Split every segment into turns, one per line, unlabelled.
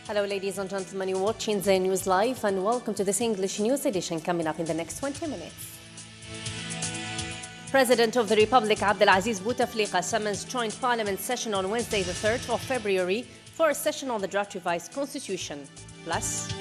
Hello, ladies and gentlemen. You're watching the news live, and welcome to this English news edition coming up in the next 20 minutes. President of the Republic Abdel Aziz Bouteflika summons joint parliament session on Wednesday, the 3rd of February, for a session on the draft revised constitution. Plus,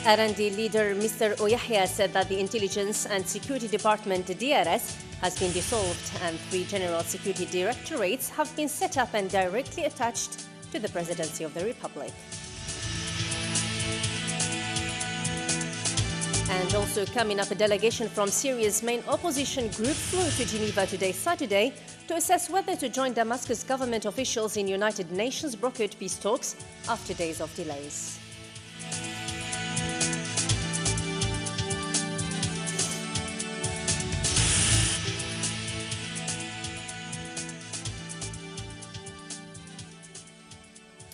R&D leader Mr. Ouyahia said that the Intelligence and Security Department, DRS, has been dissolved and 3 general security directorates have been set up and directly attached to the Presidency of the Republic. And also coming up, a delegation from Syria's main opposition group flew to Geneva today, Saturday, to assess whether to join Damascus government officials in United Nations brokered peace talks after days of delays.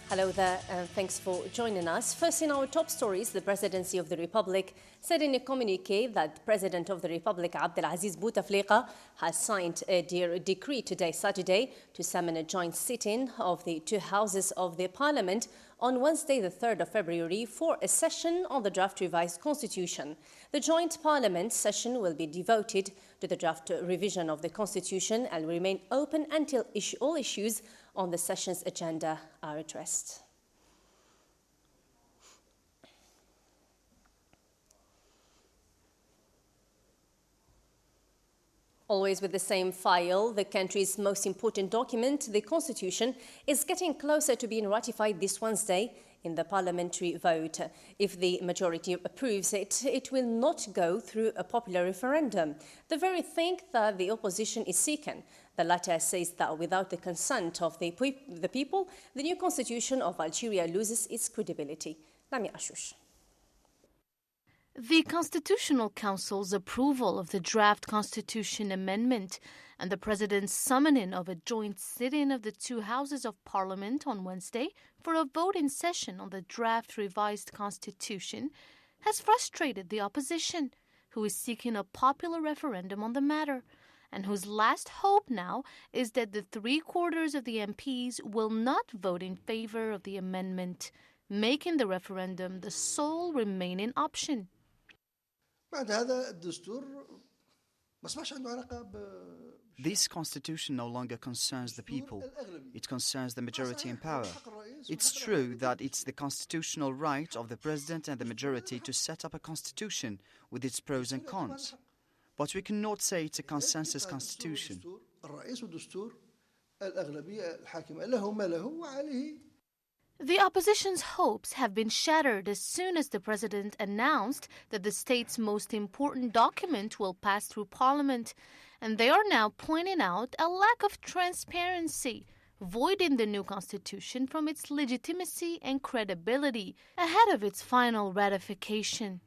Hello there, and thanks for joining us. First, in our top stories, the Presidency of the Republic said in a communiqué that President of the Republic Abdel Aziz Bouteflika has signed a decree today, Saturday, to summon a joint sit-in of the 2 houses of the Parliament on Wednesday, the 3rd of February, for a session on the draft revised constitution. The joint Parliament session will be devoted to the draft revision of the constitution and will remain open until all issues on the session's agenda are addressed. Always with the same file, the country's most important document, the Constitution, is getting closer to being ratified this Wednesday in the parliamentary vote. If the majority approves it, it will not go through a popular referendum, the very thing that the opposition is seeking. The latter says that without the consent of the people, the new constitution of Algeria loses its credibility. Lamia Ashush.
The Constitutional Council's approval of the draft constitution amendment and the President's summoning of a joint sit-in of the 2 houses of Parliament on Wednesday for a vote in session on the draft revised constitution has frustrated the opposition, who is seeking a popular referendum on the matter, and whose last hope now is that the 3/4 of the MPs will not vote in favor of the amendment, making the referendum the sole remaining option.
This constitution no longer concerns the people. It concerns the majority in power. It's true that it's the constitutional right of the president and the majority to set up a constitution with its pros and cons. But we cannot say it's a consensus constitution.
The opposition's hopes have been shattered as soon as the president announced that the state's most important document will pass through Parliament, and they are now pointing out a lack of transparency, voiding the new constitution from its legitimacy and credibility ahead of its final ratification.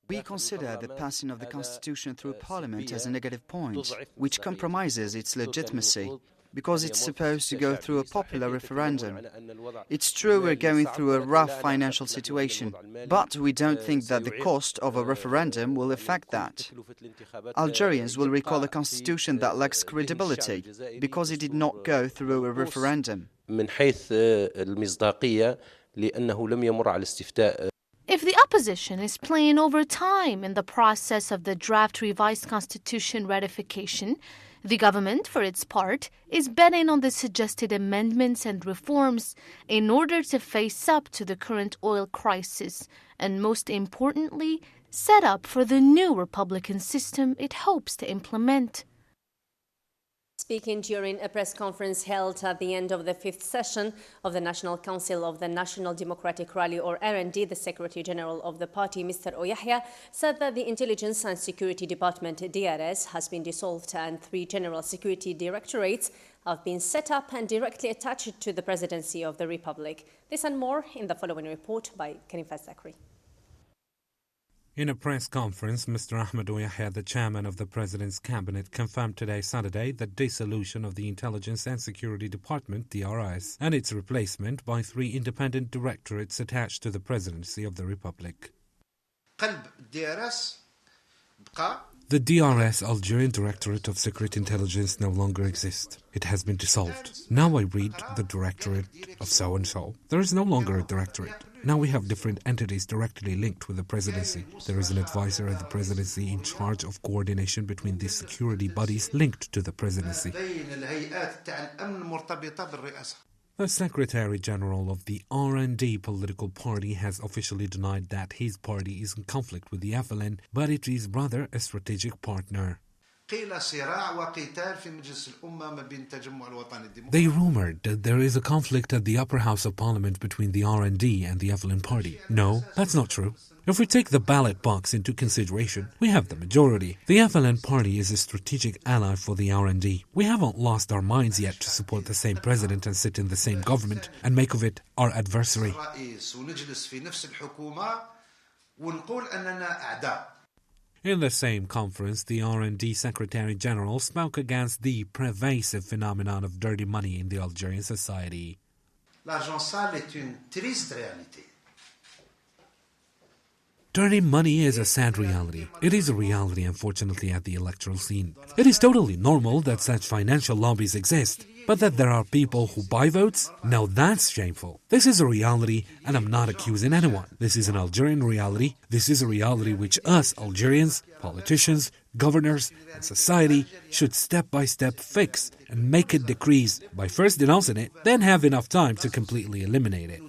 We consider the passing of the constitution through Parliament as a negative point, which compromises its legitimacy, because it's supposed to go through a popular referendum. It's true we're going through a rough financial situation, but we don't think that the cost of a referendum will affect that. Algerians will recall a constitution that lacks credibility because it did not go through a referendum.
If the opposition is playing over time in the process of the draft revised constitution ratification, the government, for its part, is betting on the suggested amendments and reforms in order to face up to the current oil crisis and, most importantly, set up for the new republican system it hopes to implement.
Speaking during a press conference held at the end of the 5th session of the National Council of the National Democratic Rally, or R&D, the Secretary General of the party, Mr. Ouyahia, said that the Intelligence and Security Department, DRS, has been dissolved and 3 general security directorates have been set up and directly attached to the Presidency of the Republic. This and more in the following report by Karim Fazakri.
In a press conference, Mr. Ahmed Ouyahia, the chairman of the President's cabinet, confirmed today, Saturday, the dissolution of the Intelligence and Security Department, DRS, and its replacement by 3 independent directorates attached to the Presidency of the Republic. The DRS, Algerian Directorate of Secret Intelligence, no longer exists. It has been dissolved. Now I read the Directorate of so-and-so. There is no longer a directorate. Now we have different entities directly linked with the presidency. There is an advisor at the presidency in charge of coordination between the security bodies linked to the presidency. The Secretary General of the RND political party has officially denied that his party is in conflict with the FLN, but it is rather a strategic partner. They rumored that there is a conflict at the upper house of parliament between the RND and the FLN party. No, that's not true. If we take the ballot box into consideration, we have the majority. The FLN party is a strategic ally for the RND. We haven't lost our minds yet to support the same president and sit in the same government and make of it our adversary. In the same conference, the RND Secretary General spoke against the pervasive phenomenon of dirty money in the Algerian society. Dirty money is a sad reality. It is a reality, unfortunately, at the electoral scene. It is totally normal that such financial lobbies exist, but that there are people who buy votes? Now that's shameful. This is a reality, and I'm not accusing anyone. This is an Algerian reality. This is a reality which us, Algerians, politicians, governors, and society should step by step fix and make it decrease by first denouncing it, then have enough time to completely eliminate it.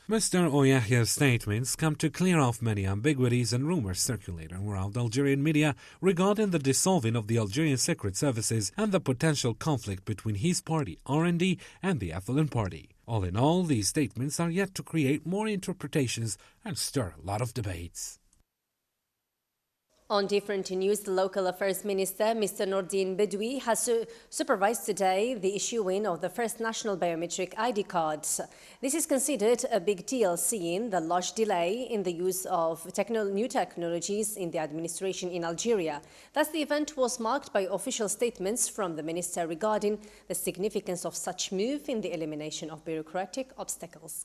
Mr. Ouyahia's statements come to clear off many ambiguities and rumors circulating around Algerian media regarding the dissolving of the Algerian secret services and the potential conflict between his party, RND, and the FLN party. All in all, these statements are yet to create more interpretations and stir a lot of debates.
On different news, the local affairs minister, Mr. Nourdine Bedoui, has supervised today the issuing of the first national biometric ID cards. This is considered a big deal, seeing the large delay in the use of new technologies in the administration in Algeria. Thus, the event was marked by official statements from the minister regarding the significance of such move in the elimination of bureaucratic obstacles.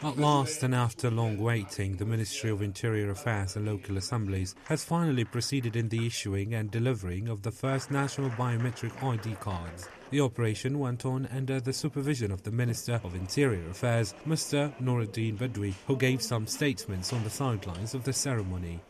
At last, and after long waiting, the Ministry of Interior Affairs and Local Assemblies has finally proceeded in the issuing and delivering of the first national biometric ID cards. The operation went on under the supervision of the Minister of Interior Affairs, Mr. Nourdine Bedoui, who gave some statements on the sidelines of the ceremony.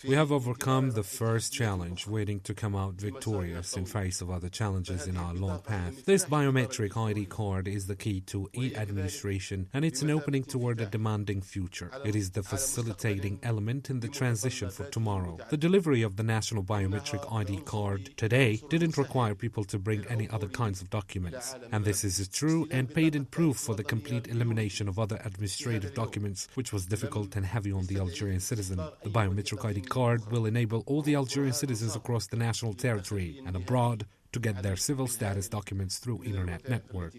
We have overcome the first challenge, waiting to come out victorious in face of other challenges in our long path. This biometric ID card is the key to e-administration, and it's an opening toward a demanding future. It is the facilitating element in the transition for tomorrow. The delivery of the national biometric ID card today didn't require people to bring any other kinds of documents. And this is a true and paid-in proof for the complete elimination of other administrative documents, which was difficult and heavy on the Algerian citizen. The biometric ID card will enable all the Algerian citizens across the national territory and abroad to get their civil status documents through internet network.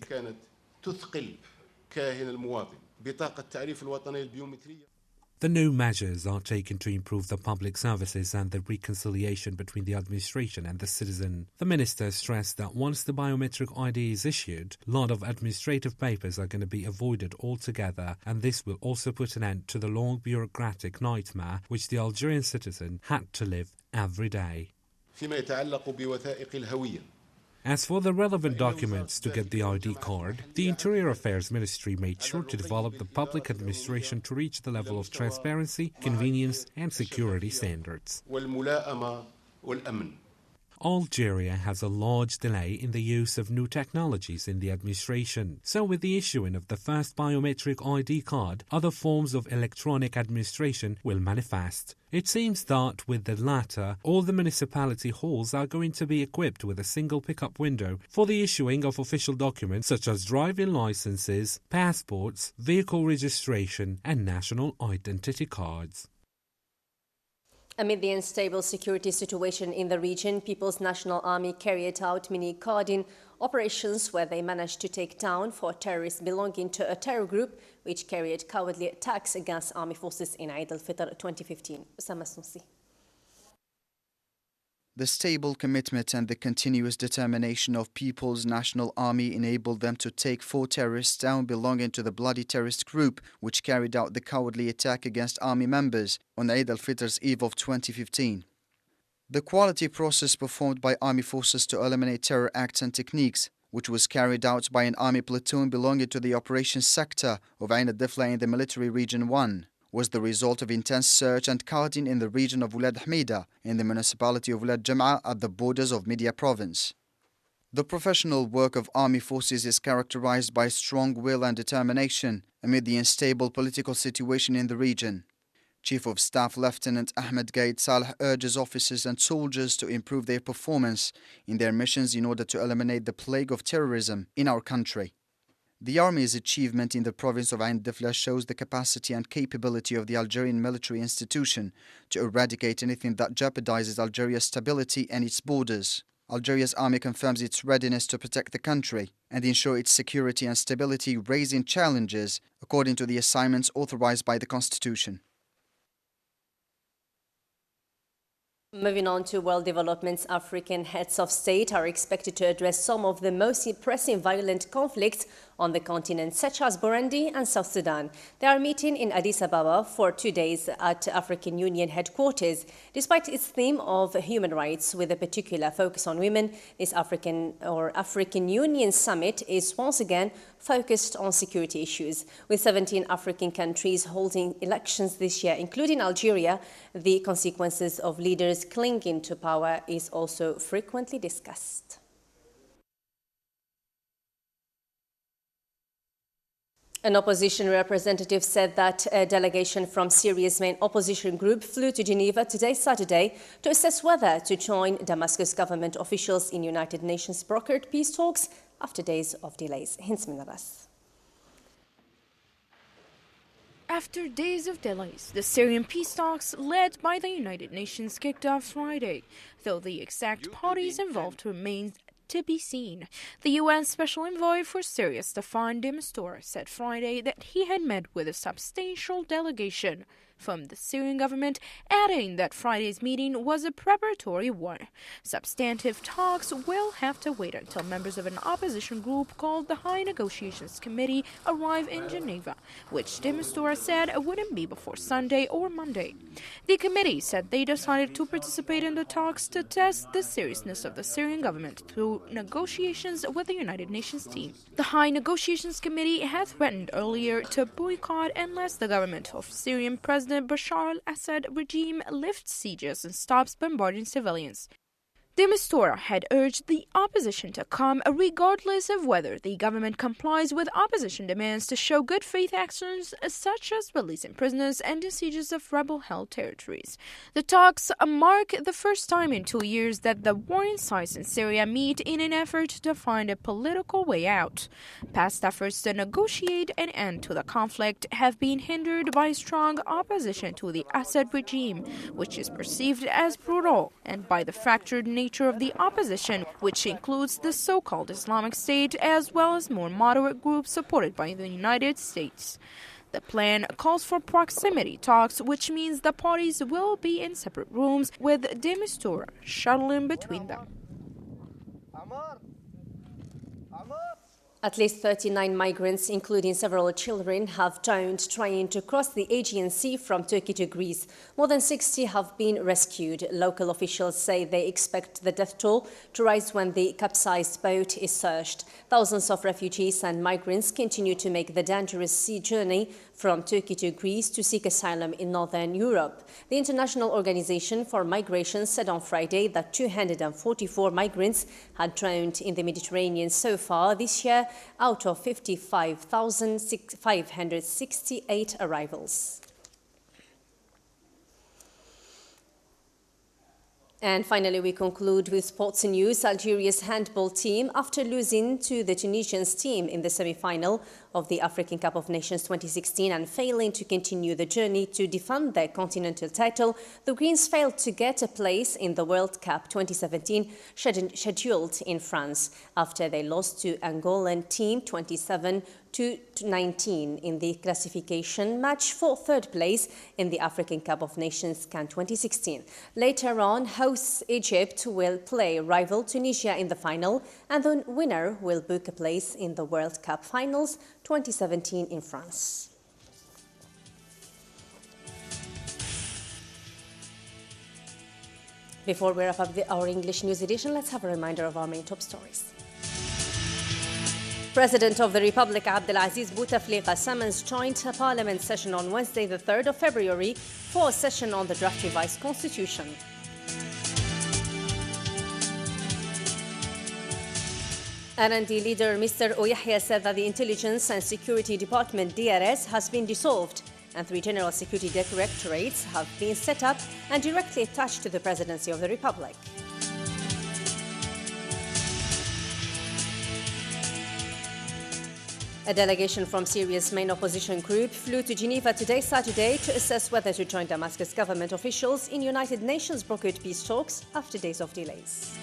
The new measures are taken to improve the public services and the reconciliation between the administration and the citizen. The minister stressed that once the biometric ID is issued, a lot of administrative papers are going to be avoided altogether, and this will also put an end to the long bureaucratic nightmare which the Algerian citizen had to live every day. As for the relevant documents to get the ID card, the Interior Affairs Ministry made sure to develop the public administration to reach the level of transparency, convenience, and security standards. Algeria has a large delay in the use of new technologies in the administration. So with the issuing of the first biometric ID card, other forms of electronic administration will manifest. It seems that with the latter, all the municipality halls are going to be equipped with a single pickup window for the issuing of official documents such as driving licenses, passports, vehicle registration, and national identity cards.
Amid the unstable security situation in the region, People's National Army carried out mini-carding operations where they managed to take down 4 terrorists belonging to a terror group which carried cowardly attacks against army forces in Eid al-Fitr 2015. Usama Snoussi.
The stable commitment and the continuous determination of People's National Army enabled them to take 4 terrorists down belonging to the bloody terrorist group which carried out the cowardly attack against army members on Eid al-Fitr's Eve of 2015. The quality process performed by army forces to eliminate terror acts and techniques, which was carried out by an army platoon belonging to the operations sector of Ain al-Difla in the military region 1, was the result of intense search and guarding in the region of Wulad Hamida in the municipality of Wulad Jam'a at the borders of Midyat province. The professional work of army forces is characterized by strong will and determination amid the unstable political situation in the region. Chief of Staff Lieutenant Ahmed Gaid Saleh urges officers and soldiers to improve their performance in their missions in order to eliminate the plague of terrorism in our country. The Army's achievement in the province of Ain Difla shows the capacity and capability of the Algerian military institution to eradicate anything that jeopardizes Algeria's stability and its borders. Algeria's army confirms its readiness to protect the country and ensure its security and stability, raising challenges according to the assignments authorized by the Constitution.
Moving on to world developments, African heads of state are expected to address some of the most pressing violent conflicts on the continent, such as Burundi and South Sudan. They are meeting in Addis Ababa for 2 days at African Union headquarters. Despite its theme of human rights with a particular focus on women, this African Union summit is once again focused on security issues. With 17 African countries holding elections this year, including Algeria, the consequences of leaders clinging to power is also frequently discussed. An opposition representative said that a delegation from Syria's main opposition group flew to Geneva today, Saturday, to assess whether to join Damascus government officials in United Nations brokered peace talks after days of delays. Hints min Aras.
After days of delays, the Syrian peace talks led by the United Nations kicked off Friday, though the exact parties involved remains to be seen. The UN Special Envoy for Syria, Staffan de Mistura, said Friday that he had met with a substantial delegation from the Syrian government, adding that Friday's meeting was a preparatory one. Substantive talks will have to wait until members of an opposition group called the High Negotiations Committee arrive in Geneva, which de Mistura said wouldn't be before Sunday or Monday. The committee said they decided to participate in the talks to test the seriousness of the Syrian government through negotiations with the United Nations team. The High Negotiations Committee had threatened earlier to boycott unless the government of Syrian President Bashar al-Assad regime lifts sieges and stops bombarding civilians. De Mistura had urged the opposition to come regardless of whether the government complies with opposition demands to show good faith actions such as releasing prisoners and the sieges of rebel-held territories. The talks mark the first time in 2 years that the warring sides in Syria meet in an effort to find a political way out. Past efforts to negotiate an end to the conflict have been hindered by strong opposition to the Assad regime, which is perceived as brutal, and by the fractured nature of the opposition, which includes the so-called Islamic State as well as more moderate groups supported by the United States. The plan calls for proximity talks, which means the parties will be in separate rooms with de Mistura shuttling between them.
At least 39 migrants, including several children, have drowned trying to cross the Aegean Sea from Turkey to Greece. More than 60 have been rescued. Local officials say they expect the death toll to rise when the capsized boat is searched. Thousands of refugees and migrants continue to make the dangerous sea journey from Turkey to Greece to seek asylum in northern Europe. The International Organization for Migration said on Friday that 244 migrants had drowned in the Mediterranean so far this year, out of 55,568 arrivals. And finally, we conclude with sports news. Algeria's handball team, after losing to the Tunisians team in the semi-final of the African Cup of Nations 2016 and failing to continue the journey to defend their continental title, the Greens failed to get a place in the World Cup 2017 scheduled in France after they lost to Angolan team 27 to 19 in the classification match for third place in the African Cup of Nations CAN 2016. Later on, hosts Egypt will play rival Tunisia in the final, and the winner will book a place in the World Cup Finals 2017 in France. Before we wrap up our English news edition, let's have a reminder of our main top stories. President of the Republic Abdel Aziz Bouteflika summons joint parliament session on Wednesday, the 3rd of February, for a session on the draft revised constitution. RND leader Mr. Ouyahia said that the Intelligence and Security Department DRS has been dissolved, and 3 general security directorates have been set up and directly attached to the Presidency of the Republic. A delegation from Syria's main opposition group flew to Geneva today, Saturday, to assess whether to join Damascus government officials in United Nations brokered peace talks after days of delays.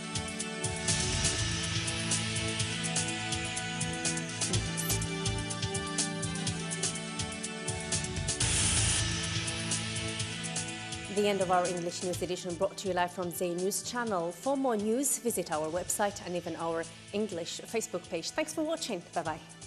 The end of our English news edition, brought to you live from Zay News Channel. For more news, visit our website and even our English Facebook page. Thanks for watching. Bye-bye.